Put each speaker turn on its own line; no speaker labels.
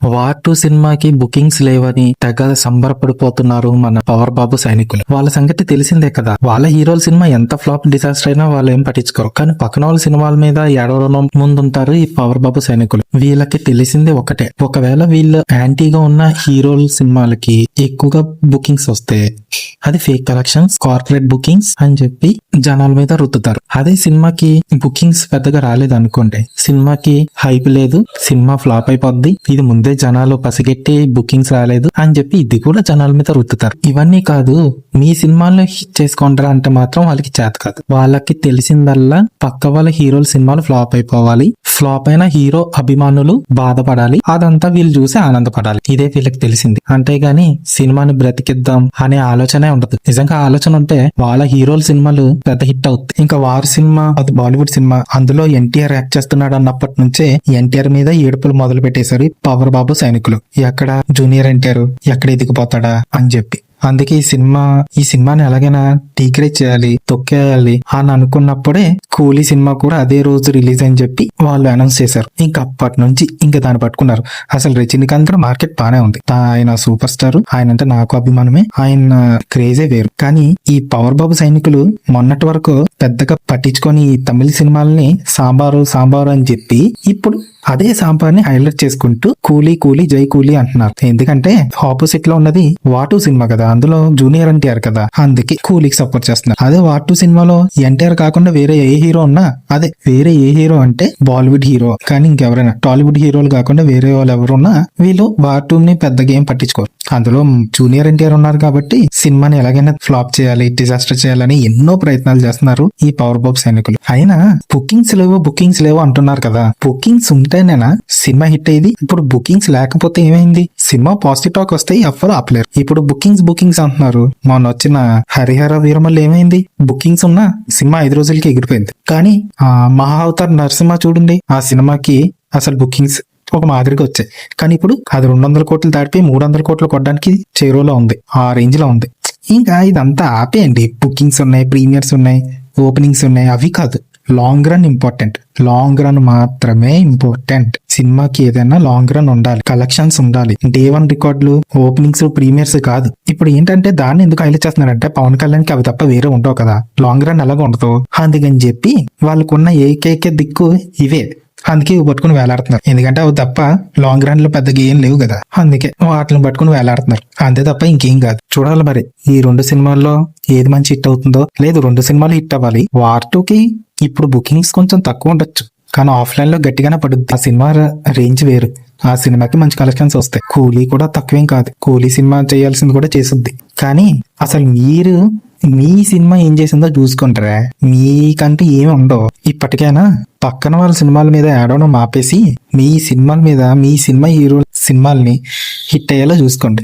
War 2 సినిమాకి bookings లేవని తెగ సంబరపడిపోతున్నారు మన పవర్ బాబు సైనికులు. వాళ్ళ సంగతి తెలిసిందే కదా. వాళ్ళ హీరోల సినిమా ఎంత ఫ్లాప్ డిజాస్టర్ అయినా వాళ్ళు ఏం పట్టించుకోరు. కానీ పక్కన వాళ్ళ సినిమాల మీద ఏడవడం ముందుంటారు ఈ పవర్ బాబు సైనికులు. వీళ్ళకి తెలిసిందే ఒకటే, ఒకవేళ వీళ్ళు యాంటీగా ఉన్న హీరోల సినిమాలకి ఎక్కువగా బుకింగ్స్ వస్తే అది ఫేక్ కలెక్షన్స్, కార్పొరేట్ బుకింగ్స్ అని చెప్పి జనాల మీద రుద్దుతారు. అదే సినిమాకి బుకింగ్స్ పెద్దగా రాలేదు అనుకోండి, సినిమాకి హైప్ లేదు, సినిమా ఫ్లాప్ అయిపోద్ది, ఇది ముందే జనాలు పసిగట్టి బుకింగ్స్ రాలేదు అని చెప్పి ఇది కూడా జనాల మీద రుద్దుతారు. ఇవన్నీ కాదు, మీ సినిమాల్లో హిట్ చేసుకుంటారా అంటే మాత్రం వాళ్ళకి చేత కాదు. వాళ్ళకి తెలిసిందల్లా పక్క వాళ్ళ హీరోల సినిమాలు ఫ్లాప్ అయిపోవాలి, ఫ్లాప్ అయిన హీరో అభిమానులు బాధపడాలి, అదంతా వీళ్ళు చూసి ఆనందపడాలి. ఇదే వీళ్ళకి తెలిసింది. అంతేగాని సినిమాని బ్రతికిద్దాం అనే ఆలోచనే ఉండదు. నిజంగా ఆలోచన ఉంటే వాళ్ళ హీరోల సినిమాలు పెద్ద హిట్ అవుతాయి. ఇంకా వార్ సినిమా అది బాలీవుడ్ సినిమా, అందులో ఎన్టీఆర్ యాక్ట్ చేస్తున్నాడు అన్నప్పటి నుంచే ఎన్టీఆర్ మీద ఏడుపులు మొదలు పెట్టేశారు పవర్ బాబు సైనికులు. ఎక్కడ జూనియర్ ఎన్టీఆర్ ఎక్కడ ఎదిగిపోతాడా అని చెప్పి. అందుకే ఈ సినిమాని ఎలాగైనా డీగ్రేడ్ చేయాలి, తొక్కేయాలి అని అనుకున్నప్పుడే కూలీ సినిమా కూడా అదే రోజు రిలీజ్ అని చెప్పి వాళ్ళు అనౌన్స్ చేశారు. ఇంకా అప్పటి నుంచి ఇంకా దాన్ని పట్టుకున్నారు. అసలు రజనీకాంత్ మార్కెట్ బానే ఉంది, ఆయన సూపర్ స్టార్, ఆయన అంటే నాకు అభిమానమే, ఆయన క్రేజే వేరు. కానీ ఈ పవర్ బాబు సైనికులు మొన్నటి వరకు పెద్దగా పట్టించుకొని ఈ తమిళ సినిమాలని సాంబారు అని చెప్పి ఇప్పుడు అదే సాంబార్ని హైలైట్ చేసుకుంటూ కూలీ కూలీ జై కూలీ అంటున్నారు. ఎందుకంటే ఆపోజిట్ లో ఉన్నది వార్ 2 సినిమా కదా, అందులో జూనియర్ ఎన్టీఆర్ కదా, అందుకే కూలీకి సపోర్ట్ చేస్తున్నారు. అదే వార్ 2 సినిమాలో ఎన్టీఆర్ కాకుండా వేరే ఏ హీరో ఉన్నా, అదే వేరే ఏ హీరో అంటే బాలీవుడ్ హీరో కానీ ఇంకెవరైనా టాలీవుడ్ హీరోలు కాకుండా వేరే వాళ్ళు ఎవరున్నా వీళ్ళు వార్ 2 ని పెద్దగా ఏం పట్టించుకోరు. అందులో జూనియర్ ఎన్టీఆర్ ఉన్నారు కాబట్టి సినిమాని ఎలాగైనా ఫ్లాప్ చేయాలి, డిజాస్టర్ చేయాలని ఎన్నో ప్రయత్నాలు చేస్తున్నారు ఈ పవర్ బాబు సైనికులు. అయినా బుకింగ్స్ లేవు అంటున్నారు కదా, బుకింగ్స్ ఉంటేనేనా సినిమా హిట్ అయ్యేది? ఇప్పుడు బుకింగ్స్ లేకపోతే ఏమైంది? సినిమా పాజిటివ్ టాక్ వస్తే ఎవ్వరు ఆపలేరు. ఇప్పుడు బుకింగ్స్ అంటున్నారు. మొన్న వచ్చిన హరిహర వీరమల్లి ఏమైంది? బుకింగ్స్ ఉన్నా సినిమా 5 రోజులకి ఎగిరిపోయింది. కానీ మహా అవతార్ నరసింహ చూడండి, ఆ సినిమాకి అసలు బుకింగ్స్ ఒక మాదిరిగా వచ్చాయి. కానీ ఇప్పుడు అది 200 కోట్లు దాటిపోయి 300 కోట్లు కొట్టడానికి చేరువలో ఉంది, ఆ రేంజ్ లో ఉంది. ఇంకా ఇదంతా ఆపేయండి. బుకింగ్స్ ఉన్నాయి, ప్రీమియర్స్ ఉన్నాయి, ఓపెనింగ్స్ ఉన్నాయి, అవి కాదు. Long run important, long run మాత్రమే ఇంపార్టెంట్. సినిమాకి ఏదైనా లాంగ్ రన్ ఉండాలి, కలెక్షన్స్ ఉండాలి. డే 1 రికార్డులు, ఓపెనింగ్స్, ప్రీమియర్స్ కాదు. ఇప్పుడు ఏంటంటే దాన్ని ఎందుకు హైలైట్ చేస్తున్నారంటే పవన్ కళ్యాణ్కి అవి తప్ప వేరే ఉండవు కదా, లాంగ్ రన్ ఎలాగ ఉండదు. అందుకని చెప్పి వాళ్ళకున్న ఏకైక దిక్కు ఇవే, అందుకే పట్టుకుని వేలాడుతున్నారు. ఎందుకంటే అవి తప్ప లాంగ్ రన్ లో పెద్దగా ఏం లేవు కదా, అందుకే వాటిని పట్టుకుని వేలాడుతున్నారు. అంతే తప్ప ఇంకేం కాదు. చూడాలి మరి ఈ 2 సినిమాల్లో ఏది మంచి హిట్ అవుతుందో. లేదు 2 సినిమాలు హిట్ అవ్వాలి. వార్ 2కి ఇప్పుడు బుకింగ్స్ కొంచెం తక్కువ ఉండొచ్చు, కానీ ఆఫ్లైన్ లో గట్టిగానే పడుద్ది. ఆ సినిమా రేంజ్ వేరు, ఆ సినిమాకి మంచి కలెక్షన్స్ వస్తాయి. కూలీ కూడా తక్కువేం కాదు, కూలీ సినిమా చేయాల్సింది కూడా చేస్తుంది. కానీ అసలు మీరు మీ సినిమా ఏం చేసిందో చూసుకుంటారా? మీకంటే ఏమి ఉండవు. ఇప్పటికైనా పక్కన వాళ్ళ సినిమాల మీద ఏడవడం ఆపేసి మీ సినిమాల మీద, మీ సినిమా హీరో సినిమాల్ని హిట్ అయ్యేలా చూసుకోండి.